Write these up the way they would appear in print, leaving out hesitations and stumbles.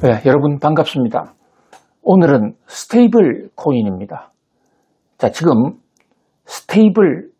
네, 여러분 반갑습니다. 오늘은 스테이블 코인입니다. 자, 지금 스테이블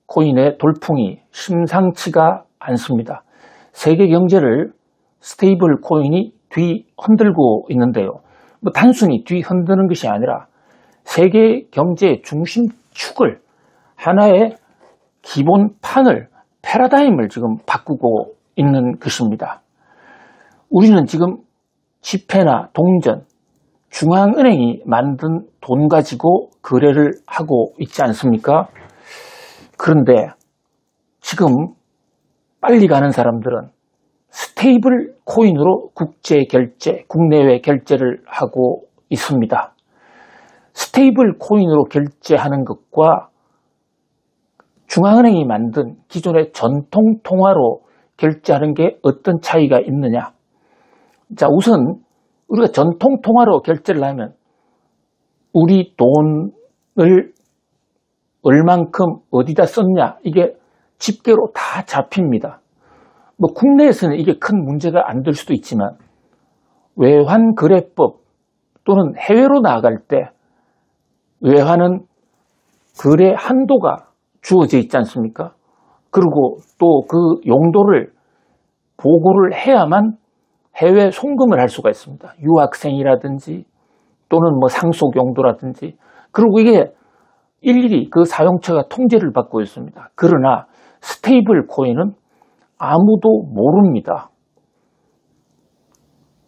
코인의 돌풍이 심상치가 않습니다. 세계 경제를 스테이블 코인이 뒤흔들고 있는데요. 단순히 뒤흔드는 것이 아니라 세계 경제의 중심축을 하나의 기본판을 패러다임을 지금 바꾸고 있는 것입니다. 우리는 지금 지폐나 동전, 중앙은행이 만든 돈 가지고 거래를 하고 있지 않습니까? 그런데 지금 빨리 가는 사람들은 스테이블 코인으로 국제 결제, 국내외 결제를 하고 있습니다. 스테이블 코인으로 결제하는 것과 중앙은행이 만든 기존의 전통 통화로 결제하는 게 어떤 차이가 있느냐? 자, 우선 우리가 전통 통화로 결제를 하면 우리 돈을 얼만큼 어디다 썼냐 이게 집계로 다 잡힙니다. 국내에서는 이게 큰 문제가 안 될 수도 있지만 외환거래법 또는 해외로 나아갈 때 외환은 거래 한도가 주어져 있지 않습니까? 그리고 또 그 용도를 보고를 해야만 해외 송금을 할 수가 있습니다. 유학생이라든지 또는 상속 용도라든지. 그리고 이게 일일이 그 사용처가 통제를 받고 있습니다. 그러나 스테이블 코인은 아무도 모릅니다.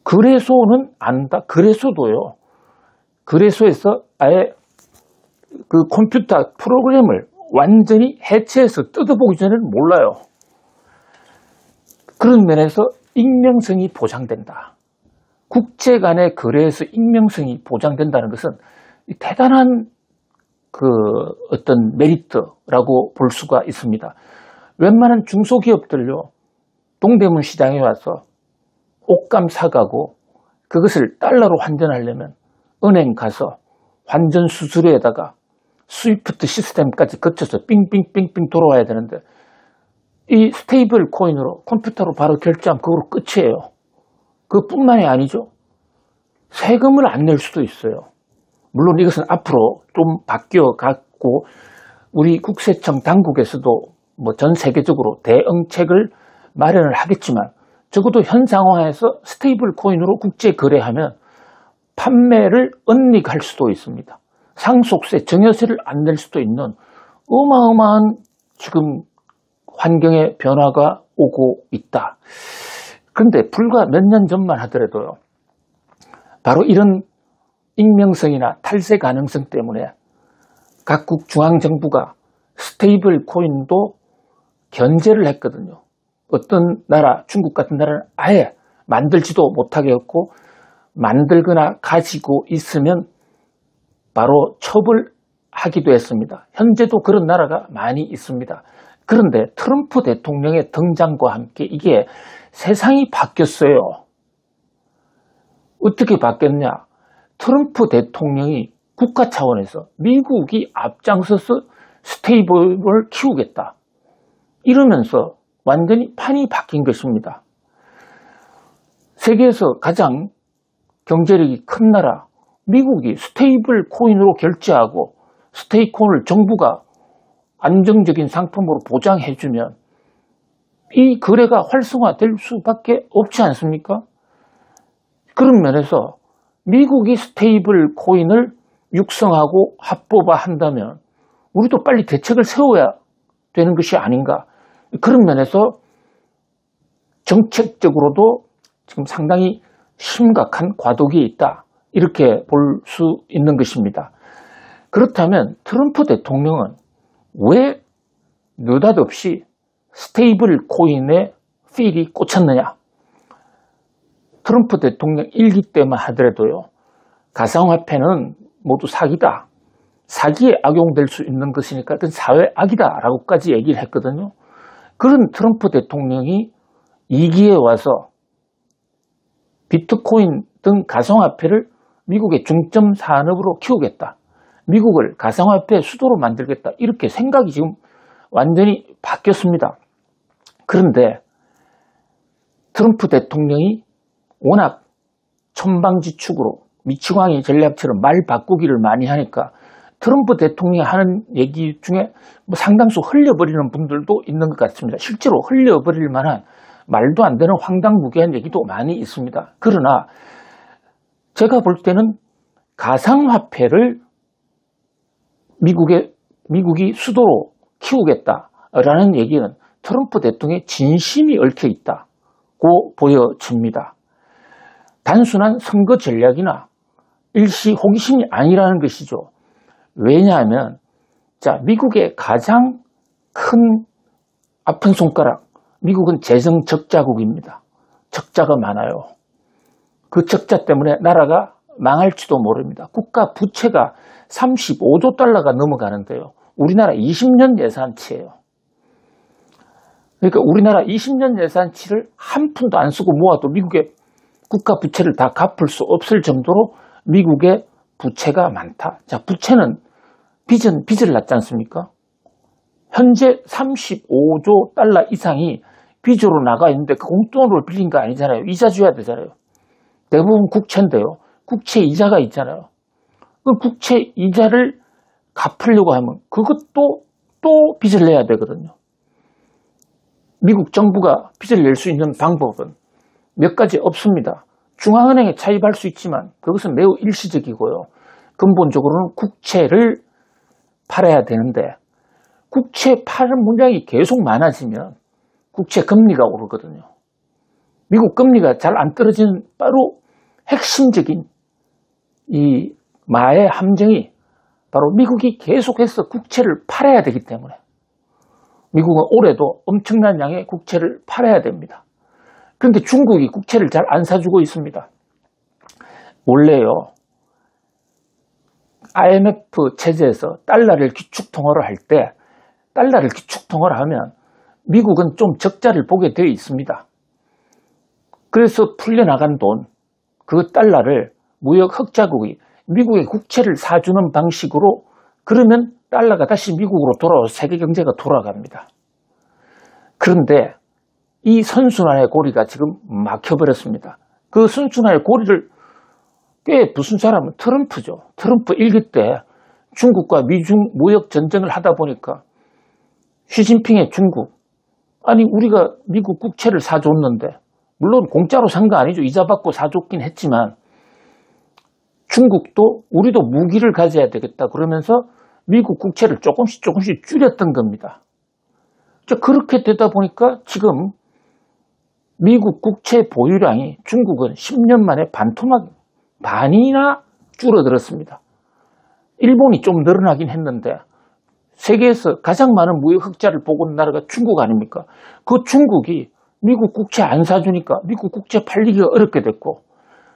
거래소는 안다. 거래소도요. 거래소에서 아예 그 컴퓨터 프로그램을 완전히 해체해서 뜯어보기 전에는 몰라요. 그런 면에서 익명성이 보장된다. 국제 간의 거래에서 익명성이 보장된다는 것은 대단한 어떤 메리트라고 볼 수가 있습니다. 웬만한 중소기업들요, 동대문 시장에 와서 옷감 사가고 그것을 달러로 환전하려면 은행 가서 환전 수수료에다가 스위프트 시스템까지 거쳐서 빙빙빙빙 돌아와야 되는데 이 스테이블 코인으로 컴퓨터로 바로 결제하면 그거로 끝이에요. 그것뿐만이 아니죠. 세금을 안 낼 수도 있어요. 물론 이것은 앞으로 좀 바뀌어갖고 우리 국세청 당국에서도 전 세계적으로 대응책을 마련을 하겠지만 적어도 현 상황에서 스테이블 코인으로 국제 거래하면 판매를 은닉할 수도 있습니다. 상속세, 증여세를 안 낼 수도 있는 어마어마한 지금 환경의 변화가 오고 있다. 그런데 불과 몇 년 전만 하더라도요. 바로 이런 익명성이나 탈세 가능성 때문에 각국 중앙정부가 스테이블 코인도 견제를 했거든요. 어떤 나라, 중국 같은 나라는 아예 만들지도 못하게 했고 만들거나 가지고 있으면 바로 처벌하기도 했습니다. 현재도 그런 나라가 많이 있습니다. 그런데 트럼프 대통령의 등장과 함께 이게 세상이 바뀌었어요. 어떻게 바뀌었냐? 트럼프 대통령이 국가 차원에서 미국이 앞장서서 스테이블을 키우겠다. 이러면서 완전히 판이 바뀐 것입니다. 세계에서 가장 경제력이 큰 나라 미국이 스테이블 코인으로 결제하고 스테이블 코인을 정부가 안정적인 상품으로 보장해주면 이 거래가 활성화될 수밖에 없지 않습니까? 그런 면에서 미국이 스테이블 코인을 육성하고 합법화한다면 우리도 빨리 대책을 세워야 되는 것이 아닌가. 그런 면에서 정책적으로도 지금 상당히 심각한 과도기에 있다. 이렇게 볼 수 있는 것입니다. 그렇다면 트럼프 대통령은 왜 느닷없이 스테이블 코인에 필이 꽂혔느냐? 트럼프 대통령 일기 때만 하더라도요. 가상화폐는 모두 사기다. 사기에 악용될 수 있는 것이니까 그건 사회악이다 라고까지 얘기를 했거든요. 그런 트럼프 대통령이 2기에 와서 비트코인 등 가상화폐를 미국의 중점 산업으로 키우겠다. 미국을 가상화폐 수도로 만들겠다. 이렇게 생각이 지금 완전히 바뀌었습니다. 그런데 트럼프 대통령이 워낙 천방지축으로 미치광이 전략처럼 말 바꾸기를 많이 하니까 트럼프 대통령이 하는 얘기 중에 뭐 상당수 흘려버리는 분들도 있는 것 같습니다. 실제로 흘려버릴 만한 말도 안 되는 황당무계한 얘기도 많이 있습니다. 그러나 제가 볼 때는 가상화폐를 미국이 수도로 키우겠다라는 얘기는 트럼프 대통령의 진심이 얽혀 있다고 보여집니다. 단순한 선거 전략이나 일시 호기심이 아니라는 것이죠. 왜냐하면 미국의 가장 큰 아픈 손가락, 미국은 재정 적자국입니다. 적자가 많아요. 그 적자 때문에 나라가 망할지도 모릅니다. 국가 부채가 35조 달러가 넘어가는데요. 우리나라 20년 예산치예요. 그러니까 우리나라 20년 예산치를 한 푼도 안 쓰고 모아도 미국의 국가 부채를 다 갚을 수 없을 정도로 미국의 부채가 많다. 자, 부채는 빚을 낳지 않습니까? 현재 35조 달러 이상이 빚으로 나가 있는데 그 공돈으로 빌린 거 아니잖아요. 이자 줘야 되잖아요. 대부분 국채인데요. 국채 이자가 있잖아요. 그 국채 이자를 갚으려고 하면 그것도 또 빚을 내야 되거든요. 미국 정부가 빚을 낼 수 있는 방법은 몇 가지 없습니다. 중앙은행에 차입할 수 있지만 그것은 매우 일시적이고요. 근본적으로는 국채를 팔아야 되는데 국채 파는 물량이 계속 많아지면 국채 금리가 오르거든요. 미국 금리가 잘 안 떨어지는 바로 핵심적인 이 마의 함정이 바로 미국이 계속해서 국채를 팔아야 되기 때문에 미국은 올해도 엄청난 양의 국채를 팔아야 됩니다. 그런데 중국이 국채를 잘 안 사주고 있습니다. 원래요, IMF 체제에서 달러를 기축통화로 할 때 달러를 기축통화로 하면 미국은 좀 적자를 보게 되어 있습니다. 그래서 풀려나간 돈, 그 달러를 무역 흑자국이 미국의 국채를 사주는 방식으로 그러면 달러가 다시 미국으로 돌아와서 세계 경제가 돌아갑니다. 그런데 이 선순환의 고리가 지금 막혀버렸습니다. 그 선순환의 고리를 꽤 부순 사람은 트럼프죠. 트럼프 일기 때 중국과 미중 무역 전쟁을 하다 보니까 시진핑의 중국, 아니 우리가 미국 국채를 사줬는데 물론 공짜로 산 거 아니죠. 이자 받고 사줬긴 했지만 중국도 우리도 무기를 가져야 되겠다 그러면서 미국 국채를 조금씩 줄였던 겁니다. 그렇게 되다 보니까 지금 미국 국채 보유량이 중국은 10년 만에 반이나 줄어들었습니다. 일본이 좀 늘어나긴 했는데 세계에서 가장 많은 무역 흑자를 보고 있는 나라가 중국 아닙니까? 그 중국이 미국 국채 안 사주니까 미국 국채 팔리기가 어렵게 됐고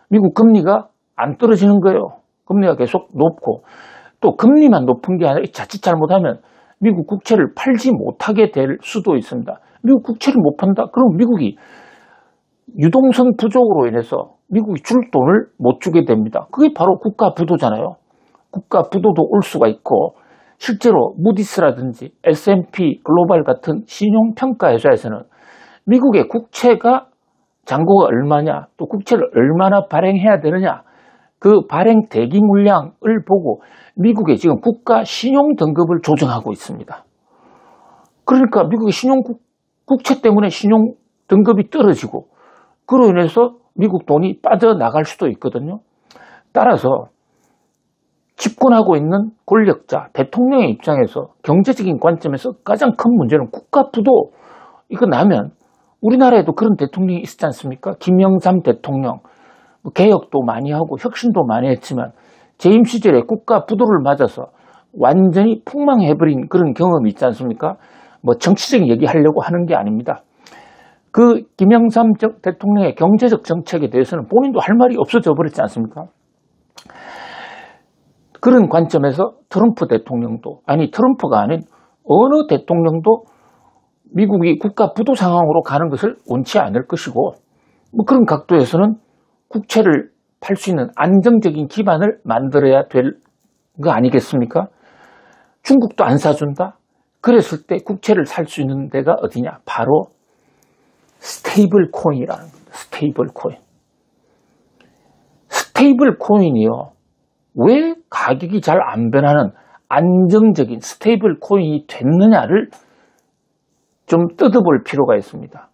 미국 금리가 안 떨어지는 거예요. 금리가 계속 높고 또 금리만 높은 게 아니라 자칫 잘못하면 미국 국채를 팔지 못하게 될 수도 있습니다. 미국 국채를 못 판다? 그럼 미국이 유동성 부족으로 인해서 미국이 줄 돈을 못 주게 됩니다. 그게 바로 국가 부도잖아요. 국가 부도도 올 수가 있고 실제로 무디스라든지 S&P 글로벌 같은 신용평가 회사에서는 미국의 국채가 잔고가 얼마냐 또 국채를 얼마나 발행해야 되느냐 그 발행 대기 물량을 보고 미국의 지금 국가 신용 등급을 조정하고 있습니다. 그러니까 미국의 국채 때문에 신용 등급이 떨어지고 그로 인해서 미국 돈이 빠져나갈 수도 있거든요. 따라서 집권하고 있는 권력자, 대통령의 입장에서 경제적인 관점에서 가장 큰 문제는 국가 부도. 이거 나면 우리나라에도 그런 대통령이 있었지 않습니까? 김영삼 대통령. 개혁도 많이 하고 혁신도 많이 했지만 재임 시절에 국가 부도를 맞아서 완전히 폭망해버린 그런 경험이 있지 않습니까? 정치적인 얘기하려고 하는 게 아닙니다. 그 김영삼 대통령의 경제적 정책에 대해서는 본인도 할 말이 없어져 버렸지 않습니까? 그런 관점에서 트럼프 대통령도, 아니 트럼프가 아닌 어느 대통령도 미국이 국가 부도 상황으로 가는 것을 원치 않을 것이고 그런 각도에서는 국채를 팔 수 있는 안정적인 기반을 만들어야 될 거 아니겠습니까? 중국도 안 사준다? 그랬을 때 국채를 살 수 있는 데가 어디냐? 바로 스테이블 코인이라는 겁니다. 스테이블 코인. 스테이블 코인이요. 왜 가격이 잘 안 변하는 안정적인 스테이블 코인이 됐느냐를 좀 뜯어볼 필요가 있습니다.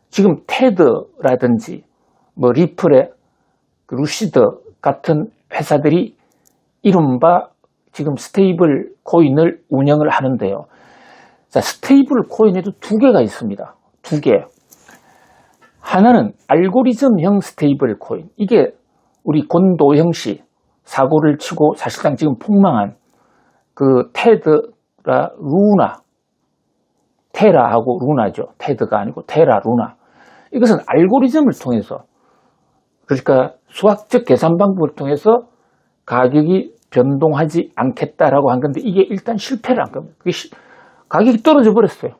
지금 테드라든지 뭐 리플의 루시드 같은 회사들이 이른바 지금 스테이블 코인을 운영을 하는데요. 자, 스테이블 코인에도 두 개가 있습니다. 두 개. 하나는 알고리즘형 스테이블 코인. 이게 우리 권도형 씨 사고를 치고 사실상 지금 폭망한 그 테드라 루나, 테라하고 루나죠. 테드가 아니고 테라 루나. 이것은 알고리즘을 통해서, 그러니까 수학적 계산 방법을 통해서 가격이 변동하지 않겠다라고 한 건데, 이게 일단 실패를 한 겁니다. 가격이 떨어져 버렸어요.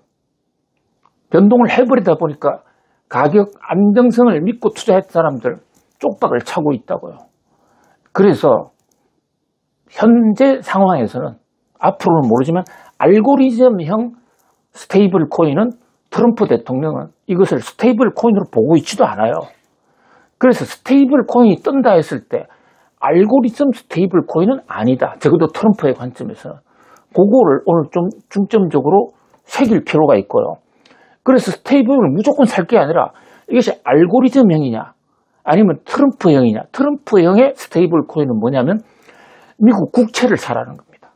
변동을 해버리다 보니까 가격 안정성을 믿고 투자했던 사람들 쪽박을 차고 있다고요. 그래서 현재 상황에서는, 앞으로는 모르지만 알고리즘형 스테이블 코인은 트럼프 대통령은 이것을 스테이블 코인으로 보고 있지도 않아요. 그래서 스테이블 코인이 뜬다 했을 때 알고리즘 스테이블 코인은 아니다. 적어도 트럼프의 관점에서는. 그거를 오늘 좀 중점적으로 새길 필요가 있고요. 그래서 스테이블을 무조건 살 게 아니라 이것이 알고리즘형이냐 아니면 트럼프형이냐. 트럼프형의 스테이블 코인은 뭐냐면 미국 국채를 사라는 겁니다.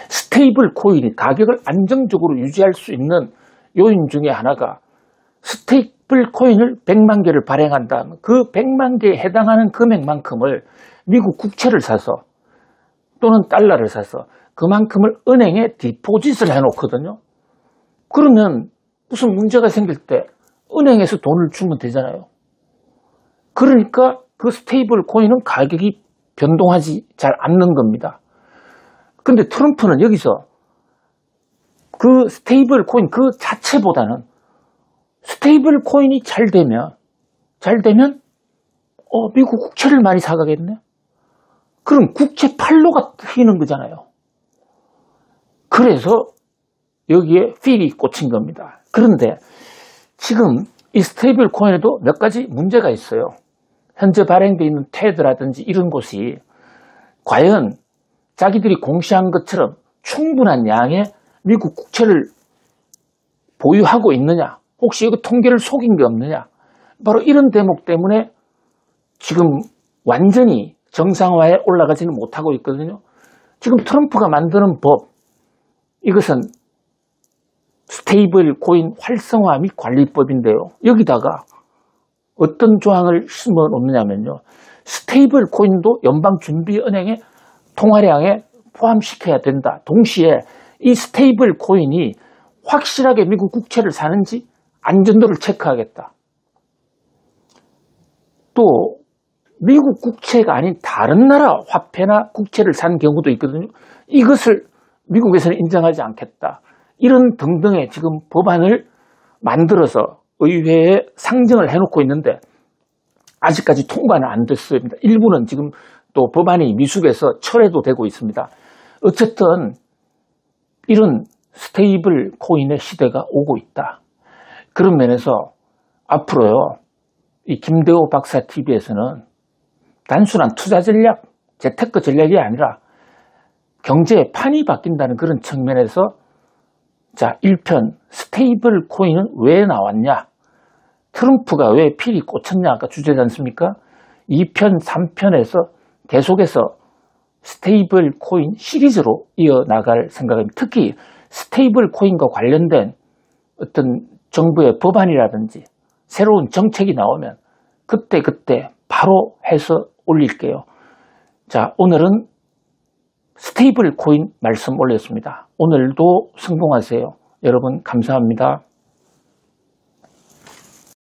스테이블 코인이 가격을 안정적으로 유지할 수 있는 요인 중에 하나가, 스테이블 코인을 100만 개를 발행한다면 그 100만 개에 해당하는 금액만큼을 미국 국채를 사서 또는 달러를 사서 그만큼을 은행에 디포짓을 해놓거든요. 그러면 무슨 문제가 생길 때 은행에서 돈을 주면 되잖아요. 그러니까 그 스테이블 코인은 가격이 변동하지 잘 않는 겁니다. 근데 트럼프는 여기서 그 스테이블 코인 그 자체보다는 스테이블 코인이 잘 되면 미국 국채를 많이 사가겠네? 그럼 국채 팔로가 트이는 거잖아요. 그래서 여기에 필이 꽂힌 겁니다. 그런데 지금 이 스테이블 코인에도 몇 가지 문제가 있어요. 현재 발행되어 있는 테드라든지 이런 곳이 과연 자기들이 공시한 것처럼 충분한 양의 미국 국채를 보유하고 있느냐, 혹시 이거 통계를 속인 게 없느냐, 바로 이런 대목 때문에 지금 완전히 정상화에 올라가지는 못하고 있거든요. 지금 트럼프가 만드는 법, 이것은 스테이블 코인 활성화 및 관리법인데요. 여기다가 어떤 조항을 심어 놓느냐면요, 스테이블 코인도 연방준비은행의 통화량에 포함시켜야 된다. 동시에 이 스테이블 코인이 확실하게 미국 국채를 사는지 안전도를 체크하겠다. 또 미국 국채가 아닌 다른 나라 화폐나 국채를 산 경우도 있거든요. 이것을 미국에서는 인정하지 않겠다. 이런 등등의 지금 법안을 만들어서 의회에 상정을 해놓고 있는데 아직까지 통과는 안 됐습니다. 일부는 지금 또 법안이 미숙해서 철회도 되고 있습니다. 어쨌든 이런 스테이블 코인의 시대가 오고 있다. 그런 면에서 앞으로요, 이 김대호 박사 TV에서는 단순한 투자 전략, 재테크 전략이 아니라 경제의 판이 바뀐다는 그런 측면에서, 자, 1편 스테이블 코인은 왜 나왔냐, 트럼프가 왜 필이 꽂혔냐가 주제지 않습니까? 2편, 3편에서 계속해서 스테이블 코인 시리즈로 이어나갈 생각입니다. 특히 스테이블 코인과 관련된 어떤 정부의 법안이라든지 새로운 정책이 나오면 그때 바로 해서 올릴게요. 자, 오늘은 스테이블 코인 말씀 올렸습니다. 오늘도 성공하세요. 여러분 감사합니다.